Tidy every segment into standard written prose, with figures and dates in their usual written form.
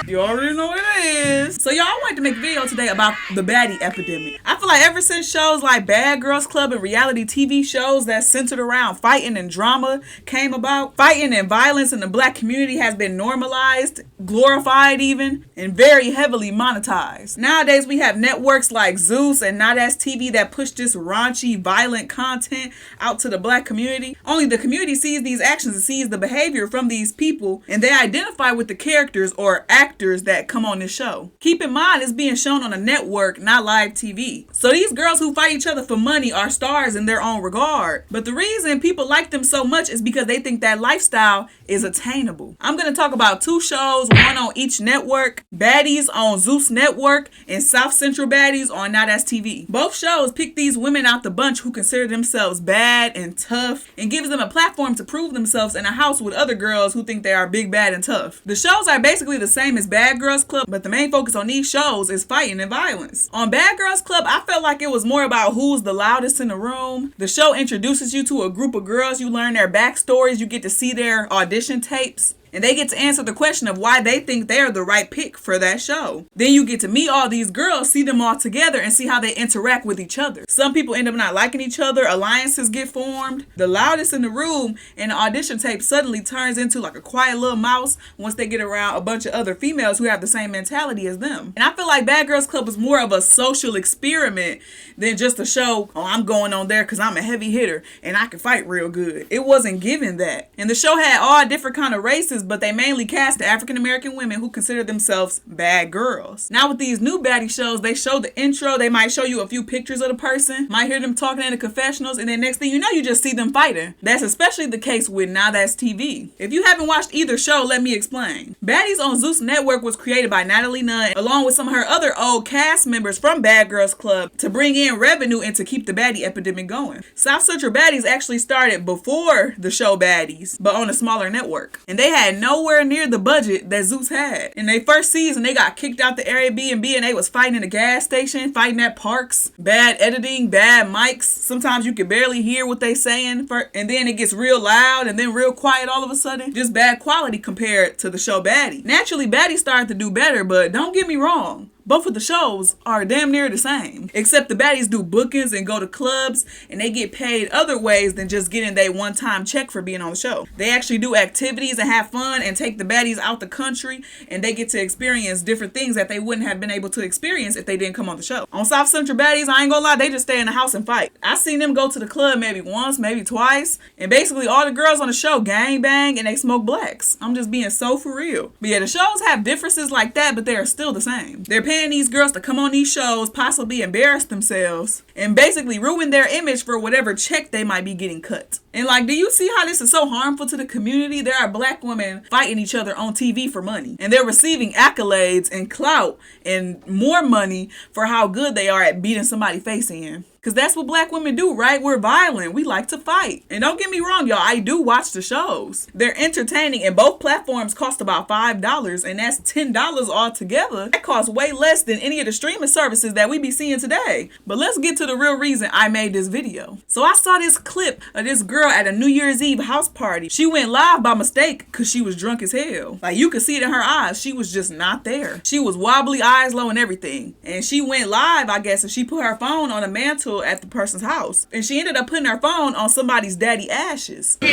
You already know what it is. So y'all, I wanted to make a video today about the baddie epidemic. I feel like ever since shows like Bad Girls Club and reality TV shows that centered around fighting and drama came about, fighting and violence in the black community has been normalized, glorified even, and very heavily monetized. Nowadays we have networks like Zeus and Not As TV that push this raunchy, violent content out to the black community. Only the community sees these actions and sees the behavior from these people, and they identify with the characters or actors that come on this show. Keep in mind, it's being shown on a network, not live TV. So these girls who fight each other for money are stars in their own regard. But the reason people like them so much is because they think that lifestyle is attainable. I'm going to talk about two shows, one on each network: Baddies on Zeus Network and South Central Baddies on Not As TV. Both shows pick these women out the bunch who consider themselves bad and tough, and gives them a platform to prove themselves in a house with other girls who think they are big, bad, and tough. The shows are basically the same as Bad Girls Club, but the main focus on these shows is fighting and violence. On Bad Girls Club, I felt like it was more about who's the loudest in the room. The show introduces you to a group of girls, you learn their backstories, you get to see their audition tapes, and they get to answer the question of why they think they're the right pick for that show. Then you get to meet all these girls, see them all together, and see how they interact with each other. Some people end up not liking each other, alliances get formed. The loudest in the room in the audition tape suddenly turns into like a quiet little mouse once they get around a bunch of other females who have the same mentality as them. And I feel like Bad Girls Club is more of a social experiment than just a show, oh, I'm going on there because I'm a heavy hitter and I can fight real good. It wasn't given that. And the show had all different kind of races, but they mainly cast the African-American women who consider themselves bad girls. Now with these new baddie shows, they show the intro, they might show you a few pictures of the person, might hear them talking in the confessionals, and then next thing you know, you just see them fighting. That's especially the case with Now That's TV. If you haven't watched either show, let me explain. Baddies on Zeus Network was created by Natalie Nunn along with some of her other old cast members from Bad Girls Club to bring in revenue and to keep the baddie epidemic going. South Central Baddies actually started before the show Baddies, but on a smaller network. And they had nowhere near the budget that Zeus had. In their first season, they got kicked out the Airbnb and they was fighting in a gas station, fighting at parks, bad editing, bad mics. Sometimes you can barely hear what they saying, and then it gets real loud and then real quiet all of a sudden. Just bad quality compared to the show Baddie. Naturally, Baddie started to do better, but don't get me wrong, both of the shows are damn near the same, except the baddies do bookings and go to clubs, and they get paid other ways than just getting their one-time check for being on the show. They actually do activities and have fun and take the baddies out the country, and they get to experience different things that they wouldn't have been able to experience if they didn't come on the show. On South Central Baddies, I ain't gonna lie, they just stay in the house and fight. I seen them go to the club maybe once, maybe twice, and basically all the girls on the show gang bang and they smoke blacks. I'm just being so for real. But yeah, the shows have differences like that, but they are still the same. They're paying these girls to come on these shows, possibly embarrass themselves, and basically ruin their image for whatever check they might be getting cut. And like, do you see how this is so harmful to the community? There are black women fighting each other on TV for money, and they're receiving accolades and clout and more money for how good they are at beating somebody's face in. Because that's what black women do, right? We're violent. We like to fight. And don't get me wrong, y'all. I do watch the shows. They're entertaining, and both platforms cost about $5, and that's $10 altogether. That costs way less than any of the streaming services that we be seeing today. But let's get to the real reason I made this video. So I saw this clip of this girl at a New Year's Eve house party. She went live by mistake because she was drunk as hell. Like, you could see it in her eyes. She was just not there. She was wobbly, eyes low, and everything. And she went live, I guess, and she put her phone on a mantle at the person's house, and she ended up putting her phone on somebody's daddy ashes. Not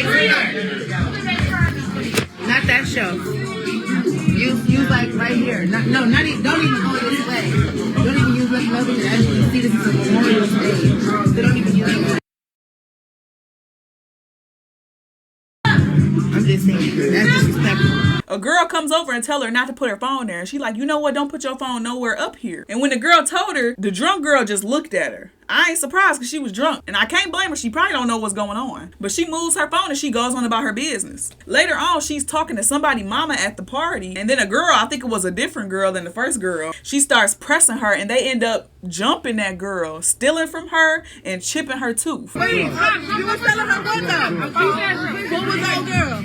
that show. You like right here. Not even, don't even go this way. Don't even use this level to actually see this as a memorial stage. They don't even use it. I'm just saying, that's disrespectful. A girl comes over and tell her not to put her phone there, and she like, you know what, don't put your phone nowhere up here. And when the girl told her, the drunk girl just looked at her. I ain't surprised because she was drunk, and I can't blame her. She probably don't know what's going on, but she moves her phone and she goes on about her business. Later on, she's talking to somebody mama at the party, and then a girl, I think it was a different girl than the first girl, she starts pressing her, and they end up jumping that girl, stealing from her and chipping her tooth. Wait, you were telling her what though? What was that girl?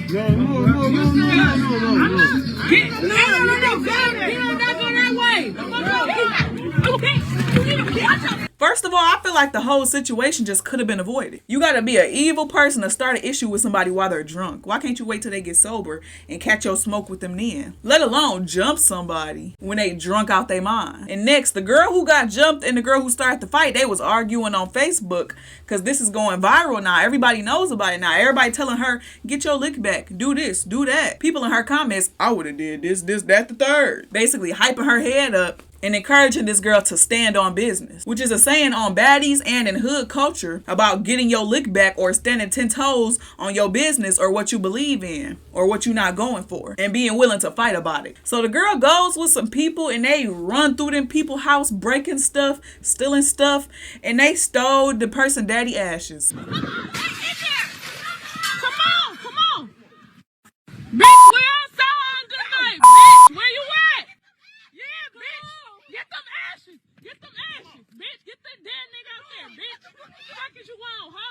No. First of all, I feel like the whole situation just could have been avoided. You gotta be an evil person to start an issue with somebody while they're drunk. Why can't you wait till they get sober and catch your smoke with them then? Let alone jump somebody when they drunk out their mind. And next, the girl who got jumped and the girl who started the fight, they was arguing on Facebook because this is going viral now. Everybody knows about it now. Everybody telling her, get your lick back, do this, do that. People in her comments, I would have did this, that, the third. Basically hyping her head up and encouraging this girl to stand on business, which is a saying on baddies and in hood culture about getting your lick back or standing 10 toes on your business or what you believe in or what you're not going for and being willing to fight about it. So the girl goes with some people and they run through them people's house, breaking stuff, stealing stuff, and they stole the person daddy ashes. Come on. Bitch, we outside tonight, bitch. Where you at? Yeah, bitch. Get them ashes, bitch. Get that dead nigga out there, bitch. What the fuck is you on, ho?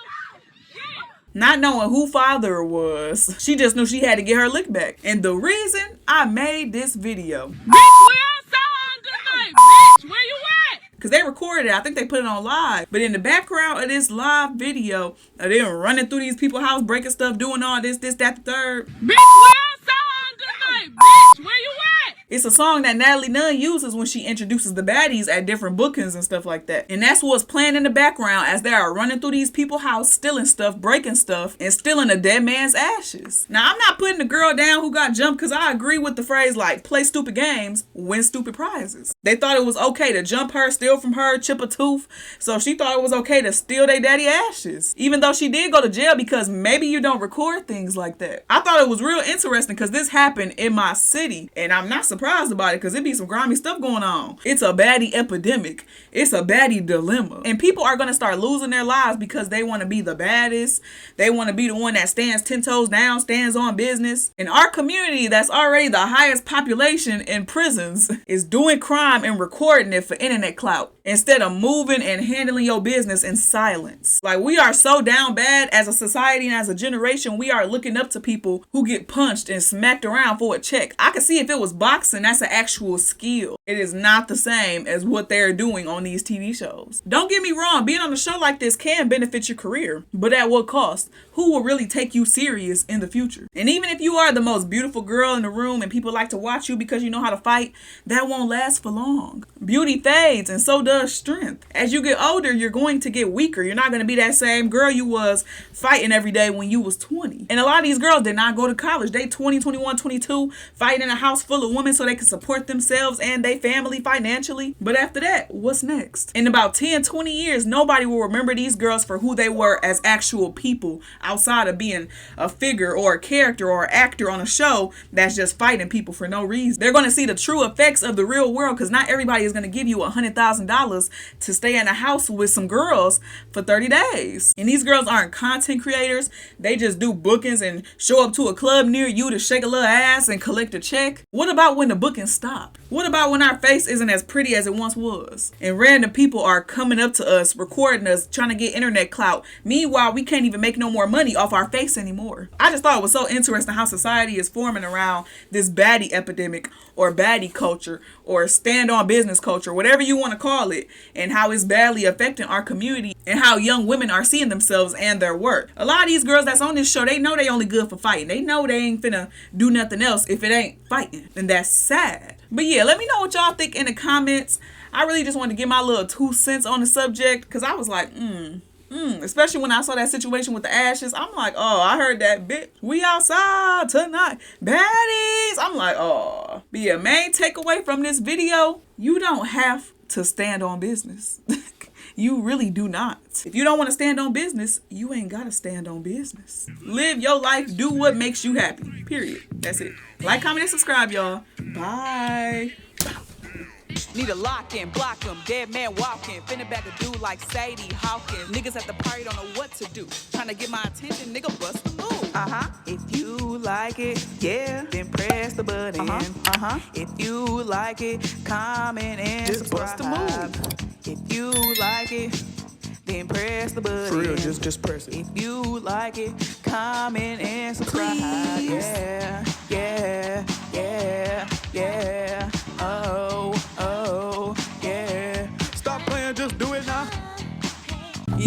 Yeah. Not knowing who father it was, she just knew she had to get her lick back. And the reason I made this video, Bitch, we outside tonight, bitch. Where you at? because they recorded it. I think they put it on live. But in the background of this live video, them running through these people's house, breaking stuff, doing all this, that, the third. Bitch, we outside tonight, bitch. Where you at? It's a song that Natalie Nunn uses when she introduces the baddies at different bookings and stuff like that. And that's what's playing in the background as they are running through these people's house, stealing stuff, breaking stuff, and stealing a dead man's ashes. Now, I'm not putting the girl down who got jumped because I agree with the phrase like, play stupid games, win stupid prizes. They thought it was okay to jump her, steal from her, chip a tooth. So she thought it was okay to steal their daddy ashes. Even though she did go to jail because maybe you don't record things like that. I thought it was real interesting because this happened in my city. And I'm not surprised about it because it be some grimy stuff going on. It's a baddie epidemic. It's a baddie dilemma. And people are going to start losing their lives because they want to be the baddest. They want to be the one that stands 10 toes down, stands on business. And our community that's already the highest population in prisons is doing crime and recording it for internet clout instead of moving and handling your business in silence. Like, we are so down bad as a society and as a generation. We are looking up to people who get punched and smacked around for a check. I could see if it was boxing, that's an actual skill. It is not the same as what they're doing on these TV shows. Don't get me wrong, being on a show like this can benefit your career, but at what cost? Who will really take you serious in the future? And even if you are the most beautiful girl in the room and people like to watch you because you know how to fight, that won't last for long. Beauty fades and so does strength. As you get older, you're going to get weaker. You're not going to be that same girl you was fighting every day when you was 20. And a lot of these girls did not go to college. They 20, 21, 22, fighting in a house full of women so they can support themselves and their family financially. But after that, what's next? In about 10, 20 years, nobody will remember these girls for who they were as actual people outside of being a figure or a character or actor on a show that's just fighting people for no reason. They're going to see the true effects of the real world because not everybody is going to give you $100,000 to stay in a house with some girls for 30 days. And these girls aren't content creators. They just do bookings and show up to a club near you to shake a little ass and collect a check. What about when the bookings stop? What about when our face isn't as pretty as it once was? And random people are coming up to us, recording us, trying to get internet clout. Meanwhile, we can't even make no more money off our face anymore. I just thought it was so interesting how society is forming around this baddie epidemic or baddie culture or stand on business culture, whatever you want to call it, and how it's badly affecting our community and how young women are seeing themselves and their work. A lot of these girls that's on this show, they know they only good for fighting. They know they ain't finna do nothing else if it ain't fighting. And that's sad. But yeah, let me know what y'all think in the comments. I really just wanted to get my little 2 cents on the subject because I was like, especially when I saw that situation with the ashes. I'm like, oh, I heard that, bitch. We outside tonight. Baddies. I'm like, oh. But yeah, main takeaway from this video, you don't have to stand on business. You really do not. If you don't want to stand on business, you ain't got to stand on business. Live your life. Do what makes you happy. Period. That's it. Like, comment, and subscribe, y'all. Bye. Need a lock in, block him, dead man walking. Finna back a dude like Sadie Hawkins. Niggas at the party don't know what to do. Trying to get my attention, nigga, bust the move. If you like it, yeah, then press the button. If you like it, comment and just subscribe. Bust the move. If you like it, then press the button. For real, just press it. If you like it, comment and subscribe. Please. Yeah. Oh, yeah. Stop playing, just do it now.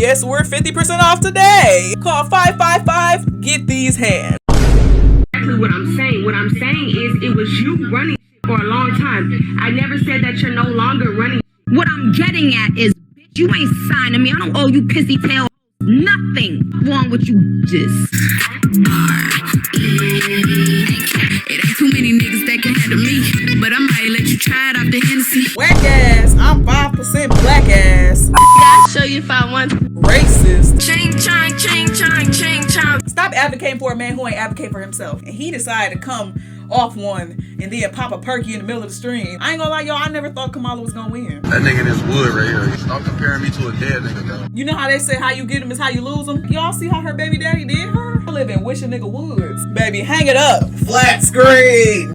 Yes, we're 50% off today. Call 555, get these hands. Exactly what I'm saying. What I'm saying is it was you running for a long time. I never said that you're no longer running. What I'm getting at is, bitch, you ain't signing me. I don't owe you pissy tail. Nothing wrong with you, just. It ain't too many niggas that can handle me, but I might let you try it off the Hennessy. Whack ass, I'm 5% black ass. I'll show you if I want to. Racist. Ching chong, ching chong, ching chong. Stop advocating for a man who ain't advocating for himself. And he decided to come off one and then pop a perky in the middle of the stream. I ain't gonna lie, y'all, I never thought Kamala was gonna win. That nigga in this wood right here. Stop comparing me to a dead nigga, though. You know how they say how you get him is how you lose him? Y'all see how her baby daddy did her? I live in Wish a Nigga Woods. Baby, hang it up. Flat screen.